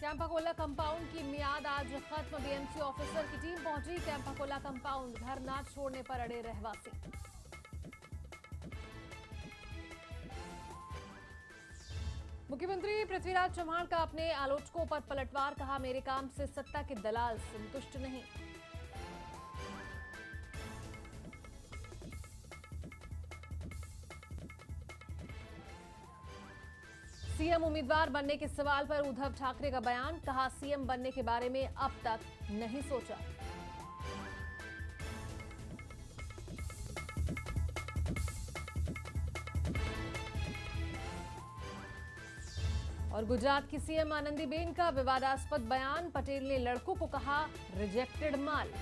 Campa Cola compound की मियाद आज खत्म। बीएमसी ऑफिसर की टीम पहुंची कैंपाकोला कंपाउंड। घर न छोड़ने पर अड़े रहवासी। मुख्यमंत्री पृथ्वीराज चव्हाण का अपने आलोचकों पर पलटवार। कहा, मेरे काम से सत्ता के दलाल संतुष्ट नहीं। सीएम उम्मीदवार बनने के सवाल पर उद्धव ठाकरे का बयान। कहा, सीएम बनने के बारे में अब तक नहीं सोचा। और गुजरात की सीएम आनंदीबेन का विवादास्पद बयान। पटेल ने लड़कों को कहा रिजेक्टेड माल।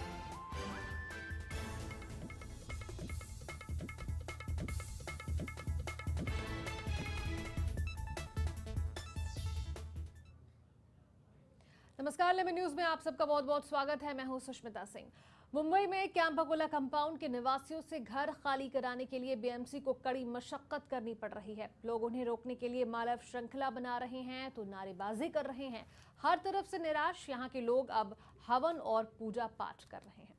नमस्कार, लेमन न्यूज में आप सबका बहुत बहुत स्वागत है। मैं हूं सुष्मिता सिंह। मुंबई में कैंपाकोला कंपाउंड के निवासियों से घर खाली कराने के लिए बीएमसी को कड़ी मशक्कत करनी पड़ रही है। लोग उन्हें रोकने के लिए मानव श्रृंखला बना रहे हैं तो नारेबाजी कर रहे हैं। हर तरफ से निराश यहां के लोग अब हवन और पूजा पाठ कर रहे हैं।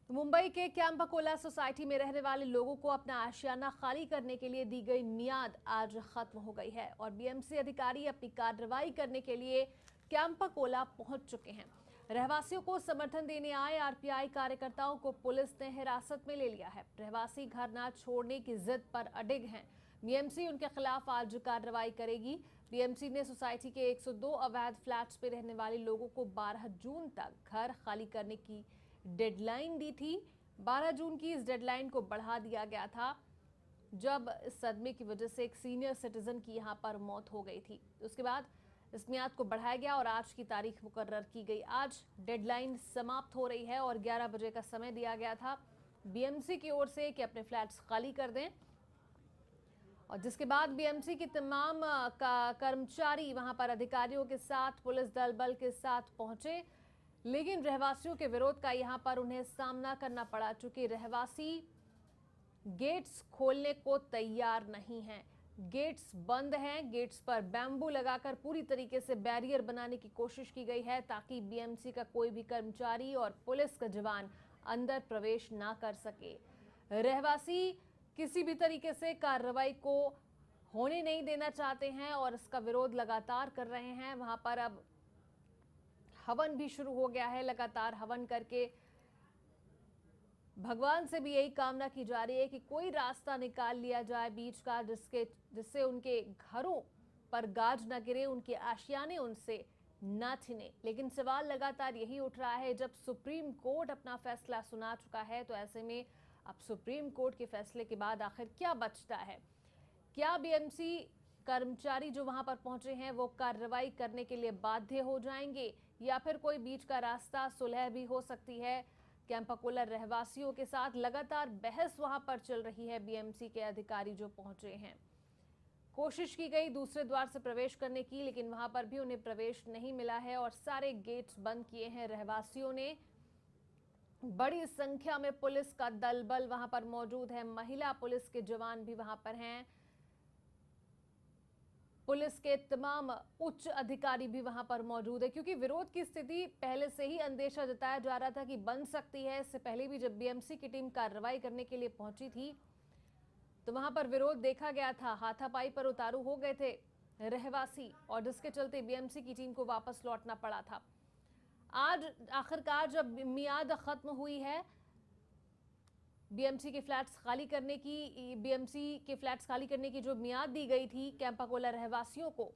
मुंबई के कैंपाकोला सोसाइटी में रहने वाले लोगों को अपना आशियाना खाली करने के लिए दी गई मियाद आज खत्म हो गई है और बीएमसी अधिकारी अपनी कार्रवाई करने के लिए कैंपाकोला पहुंच चुके हैं। रहवासियों को समर्थन देने आए आरपीआई कार्यकर्ताओं को पुलिस ने हिरासत में ले लिया है। रहवासी घर न छोड़ने की जिद पर अडिग हैं। बीएमसी उनके खिलाफ आज कार्रवाई करेगी। बीएमसी ने सोसाइटी के 102 अवैध फ्लैट्स पे रहने वाले लोगों को 12 जून तक घर खाली करने की डेडलाइन दी थी। 12 जून की इस डेडलाइन को बढ़ा दिया गया था जब सदमे की वजह से एक सीनियर सिटीजन की यहां पर मौत हो गई थी। उसके बाद इस मियाद को बढ़ाया गया और आज की तारीख मुकर्रर की गई। आज डेडलाइन समाप्त हो रही है और 11 बजे का समय दिया गया था बीएमसी की ओर से कि अपने फ्लैट्स खाली कर दें और जिसके बाद बीएमसी की तमाम कर्मचारी वहां पर अधिकारियों के साथ पुलिस दल बल के साथ पहुंचे। लेकिन रहवासियों के विरोध का यहां पर उन्हें सामना करना पड़ा। चूंकि रहवासी गेट्स खोलने को तैयार नहीं हैं। गेट्स बंद हैं। गेट्स पर बैम्बू लगाकर पूरी तरीके से बैरियर बनाने की कोशिश की गई है ताकि बीएमसी का कोई भी कर्मचारी और पुलिस का जवान अंदर प्रवेश ना कर सके। रहवासी किसी भी तरीके से कार्रवाई को होने नहीं देना चाहते हैं और इसका विरोध लगातार कर रहे हैं। वहां पर अब हवन भी शुरू हो गया है। लगातार हवन करके भगवान से भी यही कामना की जा रही है कि कोई रास्ता निकाल लिया जाए बीच का जिससे उनके घरों पर गाज न गिरे, उनके आशियाने उनसे न छिने। लेकिन सवाल लगातार यही उठ रहा है, जब सुप्रीम कोर्ट अपना फैसला सुना चुका है तो ऐसे में अब सुप्रीम कोर्ट के फैसले के बाद आखिर क्या बचता है? क्या बीएमसी कर्मचारी जो वहां पर पहुंचे हैं वो कार्रवाई करने के लिए बाध्य हो जाएंगे या फिर कोई बीच का रास्ता, सुलह भी हो सकती है? कैंपाकोला रहवासियों के साथ लगातार बहस वहां पर चल रही है। बीएमसी के अधिकारी जो पहुंचे हैं, कोशिश की गई दूसरे द्वार से प्रवेश करने की, लेकिन वहां पर भी उन्हें प्रवेश नहीं मिला है और सारे गेट्स बंद किए हैं रहवासियों ने। बड़ी संख्या में पुलिस का दल बल वहां पर मौजूद है। महिला पुलिस के जवान भी वहां पर हैं। पुलिस के तमाम उच्च अधिकारी भी वहां पर मौजूद है क्योंकि विरोध की स्थिति पहले से ही अंदेशा जताया जा रहा था कि बन सकती है। इससे पहले भी जब बीएमसी की टीम कार्रवाई करने के लिए पहुंची थी तो वहां पर विरोध देखा गया था। हाथापाई पर उतारू हो गए थे रहवासी और जिसके चलते बीएमसी की टीम को वापस लौटना पड़ा था। आज आखिरकार जब मियाद खत्म हुई है बीएमसी के फ्लैट्स खाली करने की जो मियाद दी गई थी कैंपाकोला रहवासियों को,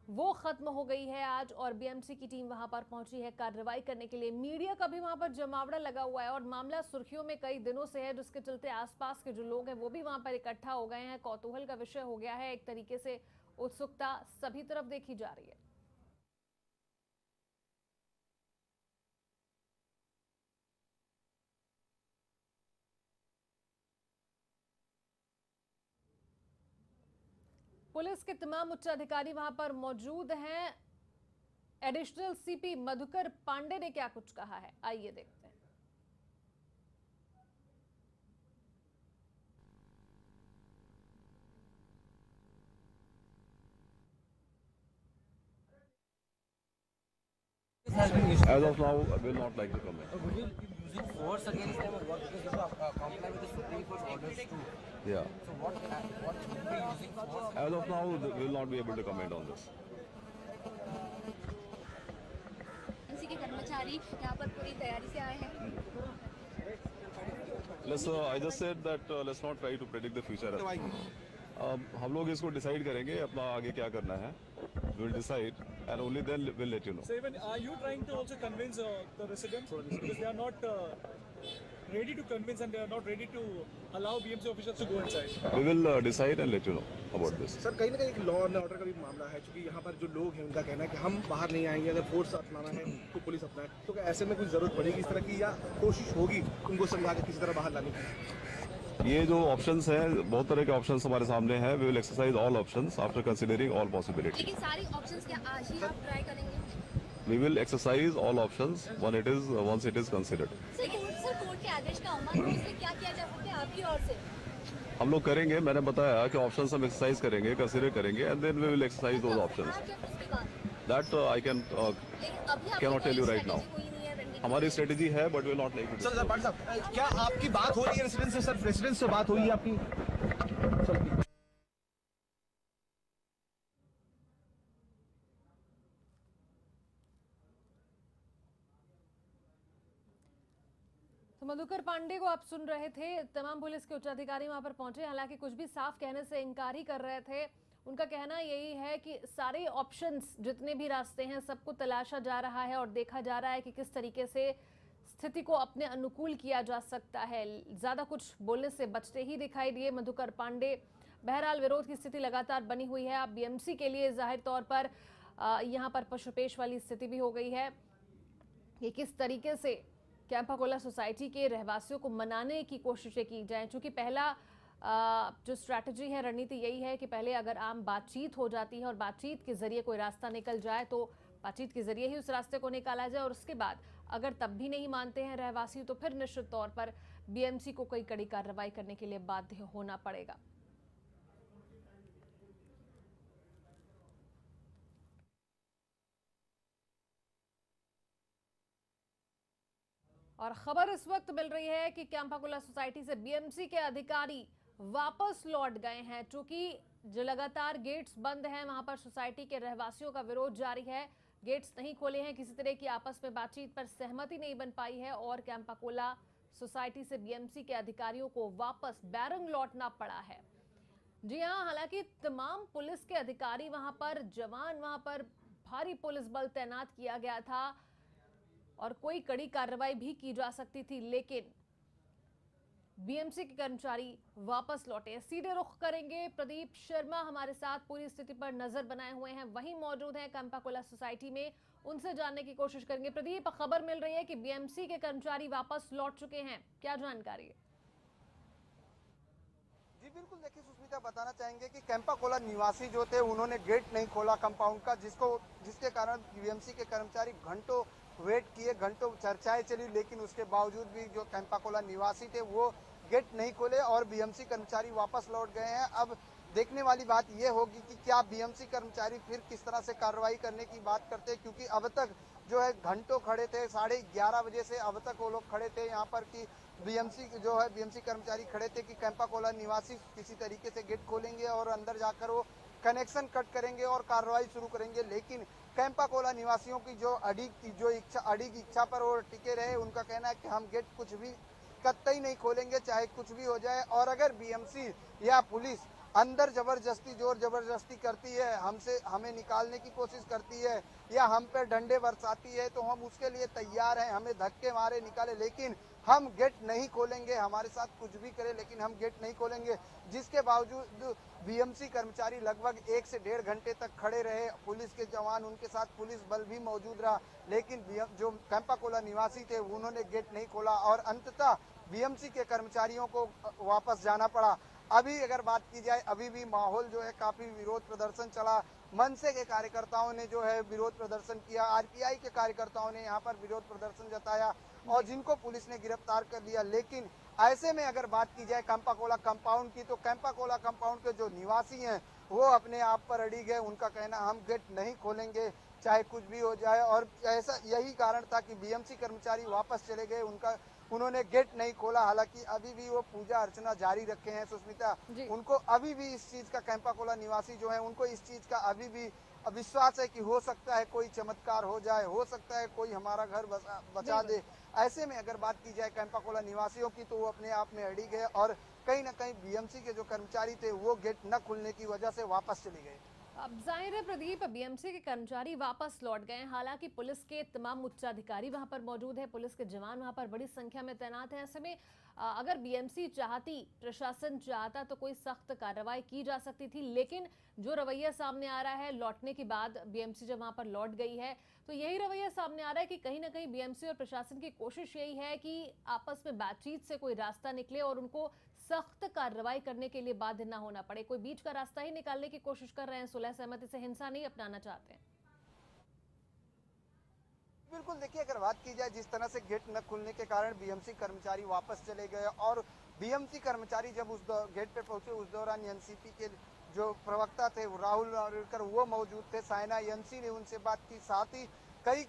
वो खत्म हो गई है आज और बीएमसी की टीम वहां पर पहुंची है कार्रवाई करने के लिए। मीडिया का भी वहां पर जमावड़ा लगा हुआ है और मामला सुर्खियों में कई दिनों से है, जिसके चलते आसपास के जो लोग हैं वो भी वहां पर इकट्ठा हो गए हैं। कौतूहल का विषय हो गया है। एक तरीके से उत्सुकता सभी तरफ देखी जा रही है। पुलिस के तमाम उच्च अधिकारी वहां पर मौजूद हैं। एडिशनल सीपी मधुकर पांडे ने क्या कुछ कहा है, आइए देखते हैं। As of now, I will not like to comment. Would you be using force against them or what? Because you have to comply with the Supreme Court orders too. Yeah. So what should be using force? As of now, we will not be able to comment on this. Agency के कर्मचारी यहाँ पर पूरी तैयारी से आए हैं। I just said that let's not try to predict the future. हम लोग इसको डिसाइड करेंगे अपना आगे क्या करना है. We will decide and only then we'll let you know. So even are you trying to also convince the residents because they are not ready to convince and they are not ready to allow BMC officials to go inside? We will decide and let you know about this. Sir कहीं ना कहीं एक law and order का भी मामला है, क्योंकि यहाँ पर जो लोग हैं उनका कहना है कि हम बाहर नहीं आएंगे, अगर फोर्स अपनाना है तो पुलिस अपनाए, तो क्या ऐसे में कुछ जरूरत पड़ेगी इस तरह की या कोशिश होगी उनको समझा के किसी तरह बाहर लाने की? ये जो ऑप्शंस हैं, बहुत तरह के ऑप्शंस हमारे सामने हैं. We will exercise all options after considering all possibilities. लेकिन सारी ऑप्शंस क्या आज ही आप ट्राई करेंगे? We will exercise all options once it is considered. Sir court के आदेश का अमल उससे क्या किया जा सकता है आपकी ओर से? हम लोग करेंगे, मैंने बताया कि ऑप्शंस हम एक्सरसाइज करेंगे, कंसीडर करेंगे and then we will exercise those options. उसके बाद that I can not tell you right now. हमारी स्ट्रेटेजी है but will not like to. Sir Pandey साहब, क्या आपकी बात हो रही है रेसिडेंट से? सर रेसिडेंट से बात हुई है आपकी? तो मधुकर पांडे को आप सुन रहे थे। तमाम पुलिस के उच्चाधिकारी वहां पर पहुंचे, हालांकि कुछ भी साफ कहने से इनकार ही कर रहे थे। उनका कहना यही है कि सारे ऑप्शंस, जितने भी रास्ते हैं, सबको तलाशा जा रहा है और देखा जा रहा है कि किस तरीके से स्थिति को अपने अनुकूल किया जा सकता है। ज्यादा कुछ बोलने से बचते ही दिखाई दिए मधुकर पांडे। बहरहाल विरोध की स्थिति लगातार बनी हुई है। अब बीएमसी के लिए जाहिर तौर पर यहाँ पर पशुपेश वाली स्थिति भी हो गई है कि किस तरीके से कैंपाकोला सोसाइटी के रहवासियों को मनाने की कोशिशें की जाएं। चूंकि पहला जो स्ट्रैटेजी है, रणनीति यही है कि पहले अगर आम बातचीत हो जाती है और बातचीत के जरिए कोई रास्ता निकल जाए तो बातचीत के जरिए ही उस रास्ते को निकाला जाए, और उसके बाद अगर तब भी नहीं मानते हैं रहवासी तो फिर निश्चित तौर पर बीएमसी को कोई कड़ी कार्रवाई करने के लिए बाध्य होना पड़ेगा। और खबर इस वक्त मिल रही है कि कैंपाकोला सोसाइटी से बीएमसी के अधिकारी वापस लौट गए हैं। चूंकि जो लगातार गेट्स बंद हैं, वहां पर सोसाइटी के रहवासियों का विरोध जारी है। गेट्स नहीं खोले हैं, किसी तरह की आपस में बातचीत पर सहमति नहीं बन पाई है और कैंपाकोला सोसाइटी से बीएमसी के अधिकारियों को वापस बैरंग लौटना पड़ा है। जी हां, हालांकि तमाम पुलिस के अधिकारी वहां पर, जवान वहां पर, भारी पुलिस बल तैनात किया गया था और कोई कड़ी कार्रवाई भी की जा सकती थी, लेकिन बीएमसी के कर्मचारी वापस लौटे। सीधे रुख करेंगे, प्रदीप शर्मा हमारे साथ पूरी स्थिति पर नजर बनाए हुए हैं, वहीं मौजूद हैं कैंपाकोला सोसाइटी में, उनसे जानने की कोशिश करेंगे। प्रदीप, खबर मिल रही है कि बीएमसी के कर्मचारी वापस लौट चुके हैं, क्या जानकारी है? जी बिल्कुल, देखिए सुष्मिता, बताना चाहेंगे कि कैंपाकोला निवासी जो थे उन्होंने गेट नहीं खोला कंपाउंड का, जिसके कारण बीएमसी के कर्मचारी घंटों वेट किए, घंटों चर्चाएं चली, लेकिन उसके बावजूद भी जो कैंपाकोला निवासी थे वो गेट नहीं खोले और बीएमसी कर्मचारी वापस लौट गए हैं। अब देखने वाली बात यह होगी कि क्या बीएमसी कर्मचारी फिर किस तरह से कार्रवाई करने की बात करते हैं, क्योंकि अब तक जो है घंटों खड़े थे, 11:30 बजे से अब तक वो लोग खड़े थे यहाँ पर कि बीएमसी कर्मचारी खड़े थे कि कैंपाकोला निवासी किसी तरीके से गेट खोलेंगे और अंदर जाकर वो कनेक्शन कट करेंगे और कार्रवाई शुरू करेंगे। लेकिन कैंपाकोला निवासियों की जो अड़िग इच्छा पर वो टिके रहे। उनका कहना है कि हम गेट कुछ भी कतई नहीं खोलेंगे, चाहे कुछ भी हो जाए, और अगर बीएमसी या पुलिस अंदर जोर जबरदस्ती करती है, हमें निकालने की कोशिश करती है या हम पे डंडे बरसाती है, तो हम उसके लिए तैयार हैं, हमें धक्के मारे निकाले, लेकिन हम गेट नहीं खोलेंगे। हमारे साथ कुछ भी करे लेकिन हम गेट नहीं खोलेंगे। जिसके बावजूद बीएमसी कर्मचारी लगभग 1 से 1.5 घंटे तक खड़े रहे। पुलिस के जवान, उनके साथ पुलिस बल भी मौजूद रहा, लेकिन जो कैंपाकोला निवासी थे उन्होंने गेट नहीं खोला और अंततः बीएमसी के कर्मचारियों को वापस जाना पड़ा। अभी अगर बात की जाए, अभी भी माहौल जो है काफी विरोध प्रदर्शन चला, मनसे के कार्यकर्ताओं ने जो है विरोध प्रदर्शन किया, आरपीआई के कार्यकर्ताओं ने यहाँ पर विरोध प्रदर्शन जताया और जिनको पुलिस ने गिरफ्तार कर लिया। लेकिन ऐसे में अगर बात की जाए कैंपाकोला कंपाउंड की, तो कैंपाकोला कंपाउंड के जो निवासी हैं वो अपने आप पर अड़ी गए। उनका कहना हम गेट नहीं खोलेंगे चाहे कुछ भी हो जाए, और ऐसा यही कारण था कि बीएमसी कर्मचारी वापस चले गए। उन्होंने गेट नहीं खोला। हालांकि अभी भी वो पूजा अर्चना जारी रखे हैं सुष्मिता। उनको अभी भी इस चीज का, कैंपाकोला निवासी जो है उनको इस चीज का अभी भी विश्वास है कि हो सकता है कोई चमत्कार हो जाए, हो सकता है कोई हमारा घर बचा दे। ऐसे में अगर बात की जाए कैंपाकोला निवासियों की, तो वो अपने आप में अड़ी गए और कहीं ना कहीं बीएमसी के जो कर्मचारी थे वो गेट न खुलने की वजह से वापस चले गए। अब जाहिर है प्रदीप, बीएमसी के कर्मचारी वापस लौट गए। हालांकि पुलिस के तमाम उच्चाधिकारी वहां पर मौजूद है, पुलिस के जवान वहां पर बड़ी संख्या में तैनात हैं। ऐसे में अगर बीएमसी चाहती, प्रशासन चाहता तो कोई सख्त कार्रवाई की जा सकती थी। लेकिन जो रवैया सामने आ रहा है लौटने के बाद, बीएमसी जब वहां पर लौट गई है, तो यही रवैया सामने आ रहा है कि कहीं ना कहीं बीएमसी और प्रशासन की कोशिश यही है कि आपस में बातचीत से कोई रास्ता निकले और उनको सख्त कार्रवाई करने के लिए बाध्य न होना पड़े। कोई बीच का रास्ता ही निकालने की कोशिश कर रहे हैं, सुलह सहमति से हिंसा नहीं अपनाना चाहते हैं। बिल्कुल, देखिए अगर बात की जाए जिस तरह से गेट न खुलने के कारण बीएमसी कर्मचारी वापस चले गए और बीएमसी कर्मचारी जब उस गेट पे पहुंचे, उस दौरान एनसीपी के जो प्रवक्ता थे राहुल नार्वेकर वो मौजूद थे। साइना एनसी ने उनसे बात की, साथ ही कई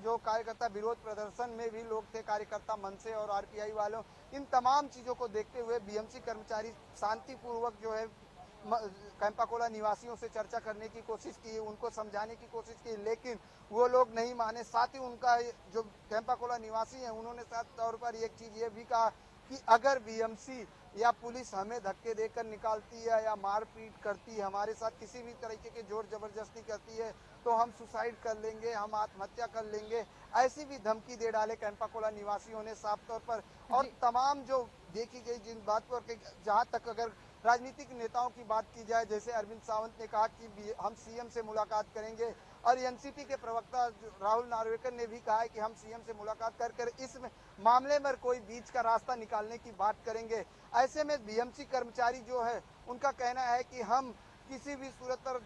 जो कार्यकर्ता विरोध प्रदर्शन में भी लोग थे, कार्यकर्ता मनसे और आरपीआई वालों। इन तमाम चीजों को देखते हुए बीएमसी कर्मचारी शांतिपूर्वक जो है कैंपाकोला निवासियों से चर्चा करने की कोशिश की, उनको समझाने की कोशिश की, लेकिन वो लोग नहीं माने। साथ ही उनका जो कैंपाकोला निवासी हैं उन्होंने साफ तौर पर एक चीज ये भी कहा कि अगर बीएमसी या पुलिस हमें धक्के देकर निकालती है या मारपीट करती है, हमारे साथ किसी भी तरीके की जोर जबरदस्ती करती है, तो हम सुसाइड कर लेंगे, हम आत्महत्या कर लेंगे। ऐसी भी धमकी दे डाले कैंपाकोला निवासियों ने साफ तौर पर। और तमाम जो देखी गई जिन बात पर, जहाँ तक अगर राजनीतिक नेताओं की बात की जाए, जैसे अरविंद सावंत ने कहा कि हम सीएम से मुलाकात करेंगे, और एनसीपी के प्रवक्ता राहुल नार्वेकर ने भी कहा है कि हम सीएम से मुलाकात कर इस मामले में कोई बीच का रास्ता निकालने की बात करेंगे। ऐसे में बीएमसी कर्मचारी जो है उनका कहना है कि हम किसी भी सूरत पर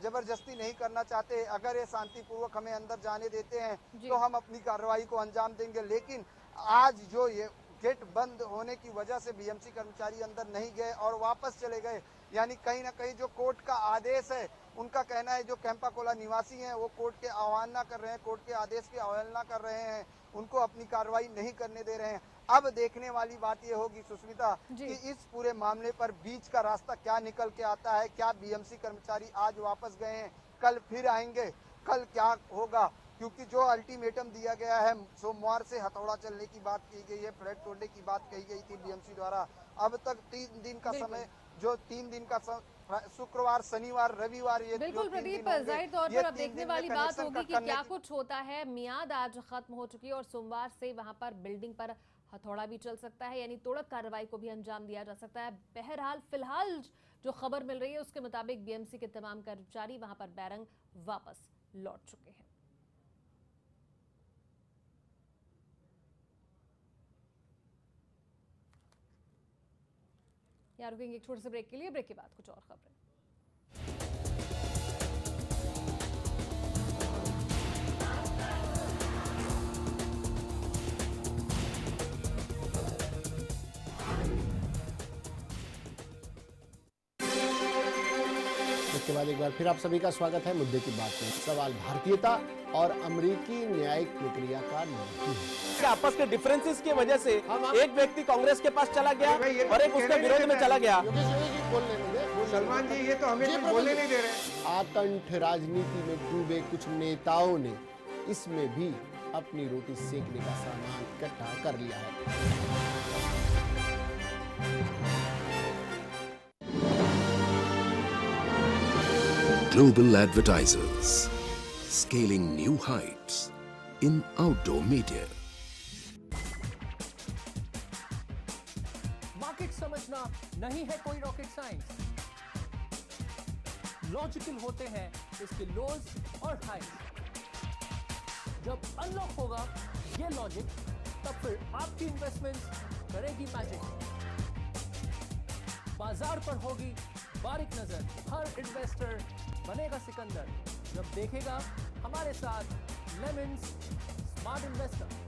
जबरदस्ती नहीं करना चाहते। अगर ये शांतिपूर्वक हमें अंदर जाने देते हैं तो हम अपनी कार्रवाई को अंजाम देंगे। लेकिन आज जो ये गेट बंद होने की वजह से बीएमसी कर्मचारी अंदर नहीं गए और वापस चले गए, यानी कहीं ना कहीं जो कोर्ट का आदेश है, उनका कहना है जो कैंपाकोला निवासी हैं वो कोर्ट के अवमानना कर रहे हैं, कोर्ट के आदेश की अवहेलना कर रहे हैं, उनको अपनी कार्रवाई नहीं करने दे रहे हैं। अब देखने वाली बात ये होगी सुष्मिता कि इस पूरे मामले पर बीच का रास्ता क्या निकल के आता है। क्या बीएमसी कर्मचारी आज वापस गए हैं, कल फिर आएंगे, कल क्या होगा? क्योंकि जो अल्टीमेटम दिया गया है, सोमवार से हथौड़ा चलने की बात की गई है, फ्लैग तोड़ने की बात कही गई थी बीएमसी द्वारा। अब तक 3 दिन का समय, जो 3 दिन का शुक्रवार, शनिवार, रविवार, ये बिल्कुल प्रदीप, जाहिर तौर पर अब देखने वाली बात होगी कि क्या कुछ होता है। मियाद आज खत्म हो चुकी है और सोमवार से वहां पर बिल्डिंग पर हथौड़ा भी चल सकता है, यानी तोड़क कार्रवाई को भी अंजाम दिया जा सकता है। बहरहाल फिलहाल जो खबर मिल रही है उसके मुताबिक बीएमसी के तमाम कर्मचारी वहां पर बैरंग वापस लौट चुके हैं। यहाँ रुकेंगे एक छोटे से ब्रेक के लिए, ब्रेक के बाद कुछ और खबरें। इसके बाद एक बार फिर आप सभी का स्वागत है मुद्दे की बात में। सवाल भारतीयता और अमेरिकी न्यायिक प्रक्रिया का नहीं है। आपस के डिफरेंसेस की वजह से एक व्यक्ति कांग्रेस के पास चला गया और एक उसके विरोध में चला गया। सलमान जी, ये तो हमें बोलने नहीं दे रहे। आतंक राजनीति में डूबे कुछ नेताओं ने इसमें भी अपनी रोटी सेकने का सामान इकट्ठा कर लिया है। Global advertisers scaling new heights in outdoor media. Market समझना नहीं है कोई रॉकेट साइंस। लॉजिकल होते हैं इसके लोज और हाइज। जब अनलॉक होगा ये लॉजिक, तब फिर आपकी इन्वेस्टमेंट करेगी मैजिक। बाजार पर होगी बारीक नजर, हर इन्वेस्टर बनेगा सिकंदर जब देखेगा हमारे साथ लेमन्स स्मार्ट इन्वेस्टर।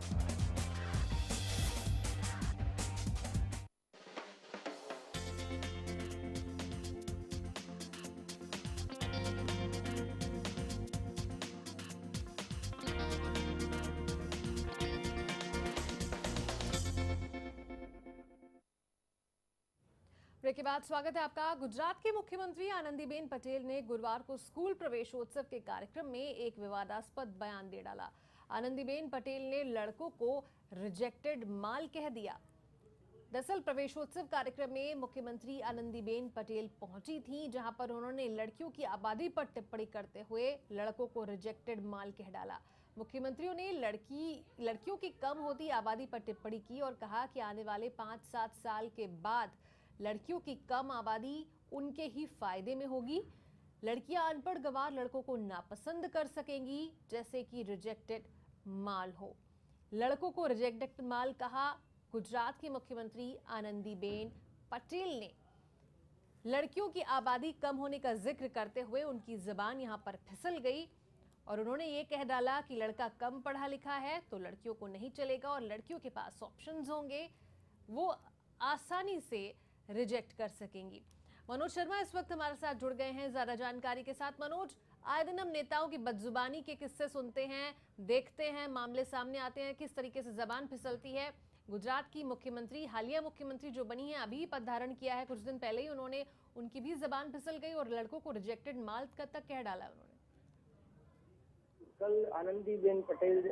ब्रेक के बाद स्वागत है आपका। गुजरात के मुख्यमंत्री आनंदीबेन पटेल ने गुरुवार को स्कूल प्रवेशोत्सव के कार्यक्रम में एक विवादास्पद बयान दे डाला। आनंदीबेन पटेल ने लड़कों को रिजेक्टेड माल कह दिया। दरअसल प्रवेशोत्सव कार्यक्रम में मुख्यमंत्री आनंदीबेन पटेल पहुंची थी, जहां पर उन्होंने लड़कियों की आबादी पर टिप्पणी करते हुए लड़कों को रिजेक्टेड माल कह डाला। मुख्यमंत्रियों ने लड़कियों की कम होती आबादी पर टिप्पणी की और कहा कि आने वाले 5-7 साल के बाद लड़कियों की कम आबादी उनके ही फायदे में होगी। लड़कियां अनपढ़ गंवार लड़कों को नापसंद कर सकेंगी, जैसे कि रिजेक्टेड माल हो। लड़कों को रिजेक्टेड माल कहा। गुजरात की मुख्यमंत्री आनंदीबेन पटेल ने लड़कियों की आबादी कम होने का जिक्र करते हुए उनकी जुबान यहां पर फिसल गई और उन्होंने ये कह डाला कि लड़का कम पढ़ा लिखा है तो लड़कियों को नहीं चलेगा और लड़कियों के पास ऑप्शंस होंगे, वो आसानी से रिजेक्ट कर सकेंगी। मनोज शर्मा इस वक्त हमारे साथ जुड़ गए हैं ज्यादा जानकारी के साथ। मनोज, आए दिन हम नेताओं की बदजुबानी के किस्से सुनते हैं, देखते हैं, मामले सामने आते हैं, किस तरीके से जबान फिसलती है। गुजरात की मुख्यमंत्री, हालिया मुख्यमंत्री जो बनी है, अभी पद धारण किया है कुछ दिन पहले ही, उन्होंने उनकी भी जबान फिसल गई और लड़कों को रिजेक्टेड माल तक कह डाला उन्होंने। कल आनंदीबेन पटेल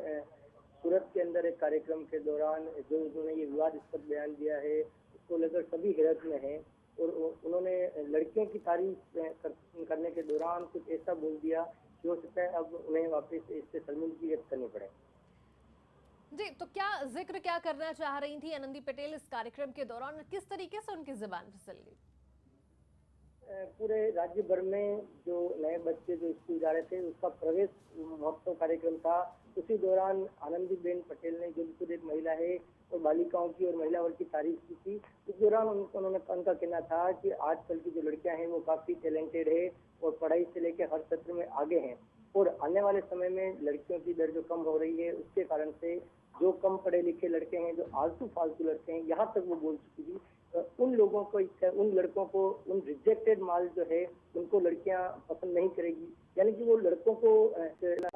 सूरत के अंदर एक कार्यक्रम के दौरान जो उन्होंने ये विवादास्पद बयान दिया है, उसको लेकर सभी हैरत में हैं और उन्होंने लड़कियों की तारीफ करने के दौरान कुछ ऐसा बोल दिया कि हो सकता है अब उन्हें वापस इससे शर्मिंदगी व्यक्त करनी पड़े। जी, तो क्या करना चाह रही थी आनंदी पटेल इस कार्यक्रम के दौरान, किस तरीके से उनकी जुबान फिसल गई? पूरे राज्य भर में जो नए बच्चे जो स्कूल जा रहे थे उसका प्रवेश महोत्सव कार्यक्रम था। उसी दौरान आनंदीबेन पटेल ने, जो खुद एक महिला है और बालिकाओं की और महिला वर्ग की तारीफ की थी, उस दौरान उनका कहना था कि आजकल की जो लड़कियां हैं वो काफी टैलेंटेड है और पढ़ाई से लेकर हर क्षेत्र में आगे हैं और आने वाले समय में लड़कियों की दर जो कम हो रही है उसके कारण से जो कम पढ़े लिखे लड़के हैं, जो आलतू फालतू लड़के हैं, यहाँ तक वो बोल चुकी थी। उन लोगों को, उन लड़कों को, उन रिजेक्टेड माल जो है उनको लड़कियां पसंद नहीं करेगी। यानी कि वो लड़कों को,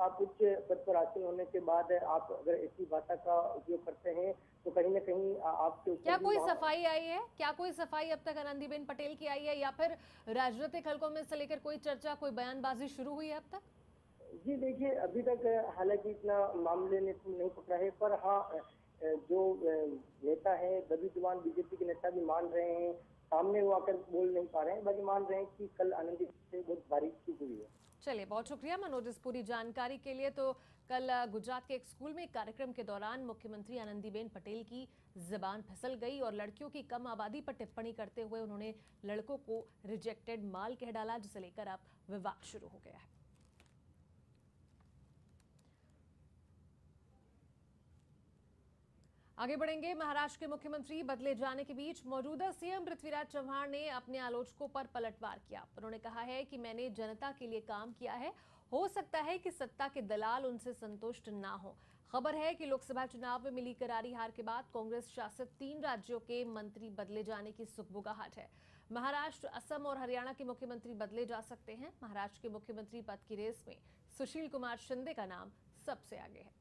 आप उच्च पद पर हासिल होने के बाद आप अगर ऐसी भाषा का उपयोग करते हैं तो कहीं ना कहीं आपके ऊपर क्या कोई सफाई आई है? क्या कोई सफाई अब तक आनंदीबेन पटेल की आई है या फिर राजनीतिक हलकों में से लेकर कोई चर्चा, कोई बयानबाजी शुरू हुई है अब तक? जी देखिए, अभी तक हालांकि इतना मामले ने नहीं पकड़ा है, पर हाँ जो नेता है, दबी जुबान बीजेपी के नेता भी मान रहे हैं, सामने वो आकर बोल नहीं पा रहे हैं, बाकी मान रहे हैं कि कल आनंदी से बहुत भारी चूक हुई है। चलिए, बहुत शुक्रिया मनोज इस पूरी जानकारी के लिए। तो कल गुजरात के एक स्कूल में एक कार्यक्रम के दौरान मुख्यमंत्री आनंदीबेन पटेल की जुबान फिसल गई और लड़कियों की कम आबादी पर टिप्पणी करते हुए उन्होंने लड़कों को रिजेक्टेड माल कह डाला, जिसे लेकर अब विवाद शुरू हो गया है। आगे बढ़ेंगे। महाराष्ट्र के मुख्यमंत्री बदले जाने के बीच मौजूदा सीएम पृथ्वीराज चव्हाण ने अपने आलोचकों पर पलटवार किया। उन्होंने कहा है कि मैंने जनता के लिए काम किया है, हो सकता है कि सत्ता के दलाल उनसे संतुष्ट ना हो। खबर है कि लोकसभा चुनाव में मिली करारी हार के बाद कांग्रेस शासित 3 राज्यों के मंत्री बदले जाने की सुगबुगाहट है। महाराष्ट्र, असम और हरियाणा के मुख्यमंत्री बदले जा सकते हैं। महाराष्ट्र के मुख्यमंत्री पद की रेस में सुशील कुमार शिंदे का नाम सबसे आगे है।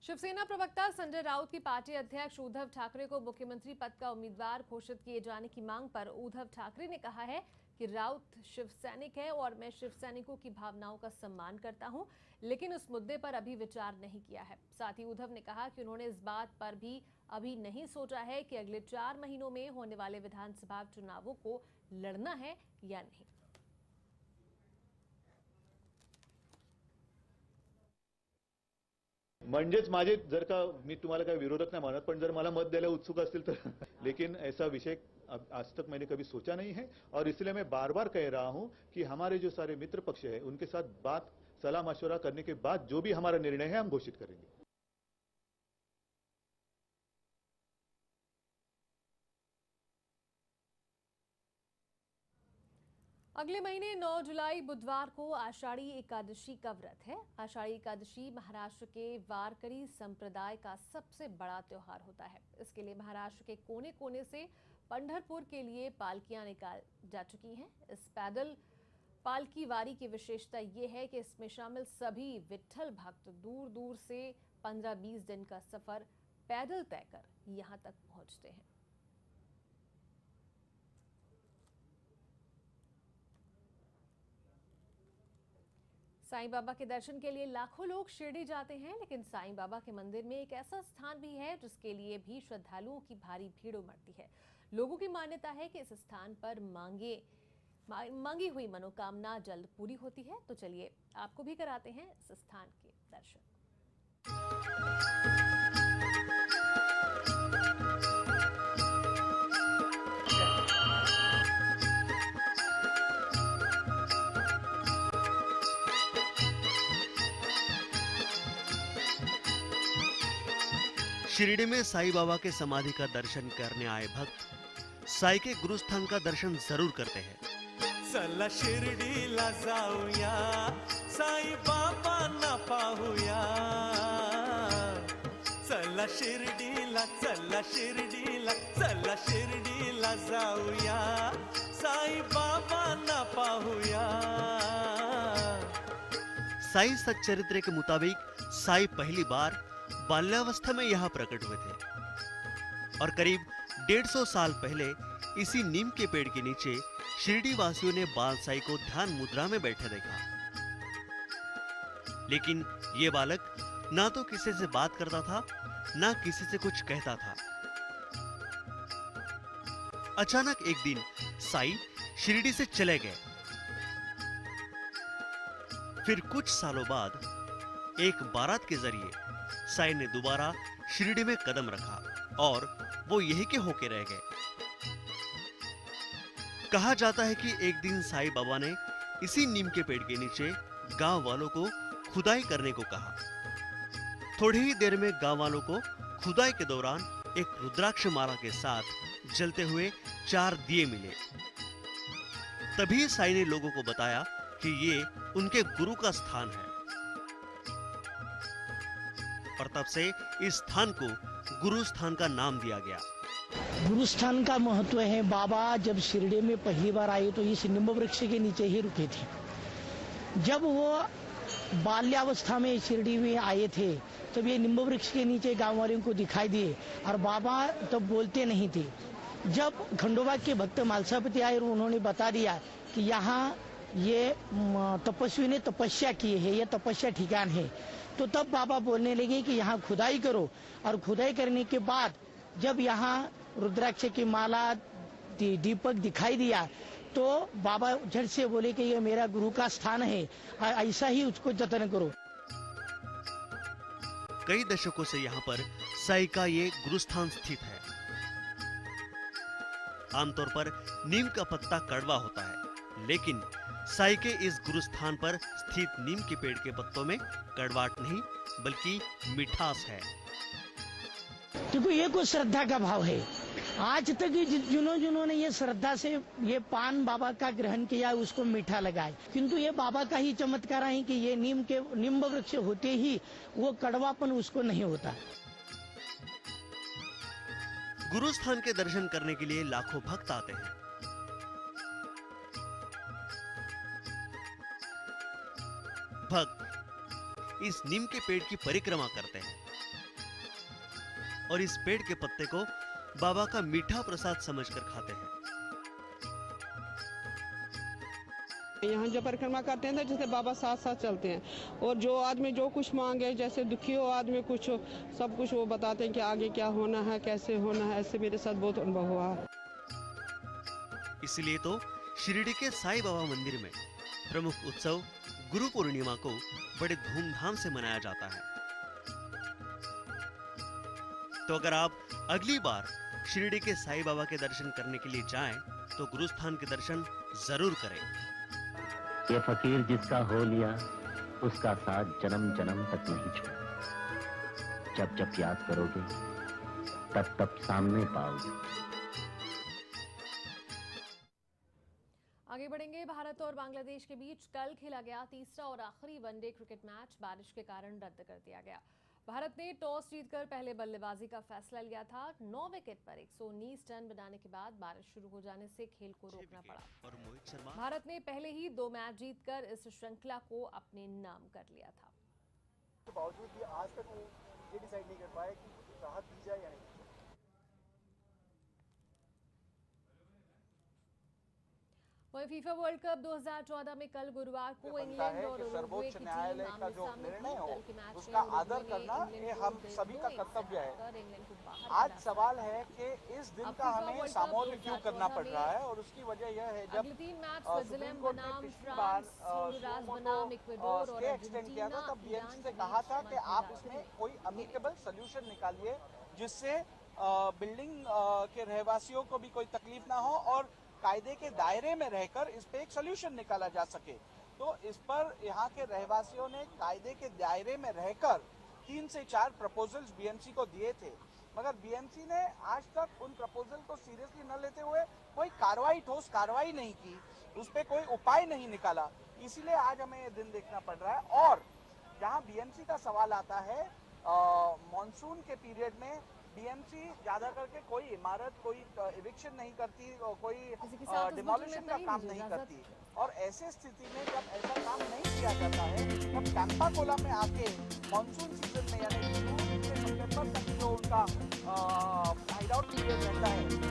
शिवसेना प्रवक्ता संजय राउत की पार्टी अध्यक्ष उद्धव ठाकरे को मुख्यमंत्री पद का उम्मीदवार घोषित किए जाने की मांग पर उद्धव ठाकरे ने कहा है कि राउत शिव सैनिक है और मैं शिव सैनिकों की भावनाओं का सम्मान करता हूं, लेकिन उस मुद्दे पर अभी विचार नहीं किया है। साथ ही उद्धव ने कहा कि उन्होंने इस बात पर भी अभी नहीं सोचा है कि अगले 4 महीनों में होने वाले विधानसभा चुनावों को लड़ना है या नहीं। म्हणजेच माझे जर का मी तुम्हाला काही विरोधक नाही मानत, पण जर मला मत द्यायला उत्सुक असतील तर लेकिन ऐसा विषय आज तक मैंने कभी सोचा नहीं है और इसलिए मैं बार बार कह रहा हूं कि हमारे जो सारे मित्र पक्ष है उनके साथ बात, सलाह मशवरा करने के बाद जो भी हमारा निर्णय है हम घोषित करेंगे। अगले महीने 9 जुलाई बुधवार को आषाढ़ी एकादशी का व्रत है। आषाढ़ी एकादशी महाराष्ट्र के वारकरी संप्रदाय का सबसे बड़ा त्योहार होता है। इसके लिए महाराष्ट्र के कोने कोने से पंढरपुर के लिए पालकियां निकाल जा चुकी हैं। इस पैदल पालकी वारी की विशेषता ये है कि इसमें शामिल सभी विट्ठल भक्त दूर दूर से 15-20 दिन का सफर पैदल तय कर यहाँ तक पहुँचते हैं। साईं बाबा के दर्शन के लिए लाखों लोग शिरडी जाते हैं, लेकिन साईं बाबा के मंदिर में एक ऐसा स्थान भी है जिसके लिए भी श्रद्धालुओं की भारी भीड़ उमड़ती है। लोगों की मान्यता है कि इस स्थान पर मांगी हुई मनोकामना जल्द पूरी होती है। तो चलिए आपको भी कराते हैं इस स्थान के दर्शन। शिरडी में साईं बाबा के समाधि का दर्शन करने आए भक्त साई के गुरु स्थान का दर्शन जरूर करते हैं। चला शिरडीला जाऊया, साई बाबा ना पाहूया। चला शिरडीला, चला शिरडीला, चला शिरडीला जाऊया, साई बाबा ना पाहूया। साई सच्चरित्र के मुताबिक साई पहली बार बाल्यावस्था में यहाँ प्रकट हुए थे और करीब 150 साल पहले इसी नीम के पेड़ के नीचे शिरडी वासियों ने बाल साई को ध्यान मुद्रा में बैठे देखा। लेकिन ये बालक ना तो किसी से बात करता था, ना किसी से कुछ कहता था। अचानक एक दिन साई शिरडी से चले गए। फिर कुछ सालों बाद एक बारात के जरिए साई ने दोबारा शिरडी में कदम रखा और वो यही के होके रह गए। कहा जाता है कि एक दिन साई बाबा ने इसी नीम के पेड़ के नीचे गांव वालों को खुदाई करने को कहा। थोड़ी ही देर में गांव वालों को खुदाई के दौरान एक रुद्राक्ष माला के साथ जलते हुए 4 दिए मिले। तभी साई ने लोगों को बताया कि ये उनके गुरु का स्थान है और तब से इस स्थान को गुरु स्थान का नाम दिया गया। गुरु स्थान का महत्व है। बाबा जब शिरडी में पहली बार आए तो इस नींब वृक्ष के नीचे ही रुके थे। जब वो बाल्यावस्था में शिरडी में आए थे तब ये नींब वृक्ष के नीचे गांव वालों को दिखाई दिए और बाबा तब बोलते नहीं थे। जब खंडोबा के भक्त मालसापति आए और उन्होंने बता दिया कि यहाँ ये तपस्वी ने तपस्या की है, ये तपस्या ठिकान है, तो तब बाबा बोलने लगे कि यहाँ खुदाई करो। और खुदाई करने के बाद जब यहाँ रुद्राक्ष की माला दीपक दिखाई दिया तो बाबा झट से बोले कि ये मेरा गुरु का स्थान है, ऐसा ही उसको जतन करो। कई दशकों से यहाँ पर साई का ये गुरु स्थान स्थित है। आमतौर पर नीम का पत्ता कड़वा होता है, लेकिन साई के इस गुरु स्थान पर स्थित नीम के पेड़ के पत्तों में कड़वाहट नहीं बल्कि मिठास है। देखो ये कोई श्रद्धा का भाव है। आज तक जिन्होंने ये श्रद्धा से ये पान बाबा का ग्रहण किया उसको मीठा लगाए, किंतु ये बाबा का ही चमत्कार है कि ये नीम वृक्ष होते ही वो कड़वापन उसको नहीं होता। गुरु स्थान के दर्शन करने के लिए लाखों भक्त आते हैं। भक्त इस नीम के पेड़ की परिक्रमा करते हैं और इस पेड़ के पत्ते को बाबा का मीठा प्रसाद समझकर खाते हैं। यहाँ जब परिक्रमा करते हैं तो जैसे बाबा साथ साथ चलते हैं और जो आदमी जो कुछ मांगे, जैसे दुखी हो आदमी कुछ सब कुछ वो बताते हैं कि आगे क्या होना है, कैसे होना है। ऐसे मेरे साथ बहुत अनुभव हुआ। इसलिए तो शिरडी के साईं बाबा मंदिर में प्रमुख उत्सव गुरु पूर्णिमा को बड़े धूमधाम से मनाया जाता है। तो अगर आप अगली बार शिरडी के साईं बाबा के दर्शन करने के लिए जाएं, तो गुरु स्थान के दर्शन जरूर करें। ये फकीर जिसका हो लिया उसका साथ जन्म जन्म तक नहीं छोड़। जब जब याद करोगे तब तब सामने पाओगे। आगे बढ़ेंगे। में भारत और बांग्लादेश के बीच कल खेला गया तीसरा और आखिरी वनडे क्रिकेट मैच बारिश के कारण रद्द कर दिया गया। भारत ने टॉस जीतकर पहले बल्लेबाजी का फैसला लिया था। 9 विकेट पर 119 रन बनाने के बाद बारिश शुरू हो जाने से खेल को रोकना पड़ा और मोहित शर्मा भारत ने पहले ही 2 मैच जीतकर इस श्रृंखला को अपने नाम कर लिया था। के बावजूद भी आज तक वो ये डिसाइड नहीं कर पाए कि राहत दी जाए या नहीं। वहीं फीफा वर्ल्ड कप 2014 में कल गुरुवार को इंग्लैंड और उरुग्वे की टीम आमने सामने थी। उसका आदर करना ये हम सभी का कर्तव्य है। आज सवाल है कि इस दिन का हमें सामोने क्यों करना पड़ रहा है, और उसकी वजह यह है जब सुप्रीम कोर्ट ने पिछली बार स्टे एक्सटेंड किया था तब बीएमसी से कहा था कि आप इसमें कोई अमिकेबल सोल्यूशन निकालिए जिससे बिल्डिंग के रहवासियों को भी कोई तकलीफ ना हो और कायदे के दायरे में रहकर इस पे एक सोल्यूशन निकाला जा सके। तो इस पर यहाँ के रहवासियों ने कायदे के दायरे में रहकर 3 से 4 प्रपोजल्स बीएमसी को दिए थे, मगर बीएमसी ने आज तक उन प्रपोजल को सीरियसली न लेते हुए कोई ठोस कार्रवाई नहीं की, उस पर कोई उपाय नहीं निकाला। इसीलिए आज हमें ये दिन देखना पड़ रहा है। और जहाँ बीएमसी का सवाल आता है, मॉनसून के पीरियड में बीएमसी ज्यादा करके कोई इमारत, कोई इविक्शन नहीं करती, कोई डिमोलिशन का काम नहीं करती, और ऐसे स्थिति में जब ऐसा काम नहीं किया जाता है तब कैंपा कोला में आके मॉनसून सीजन में यानी जून से सितंबर तक जो उनका हाइड आउट पीरियड रहता है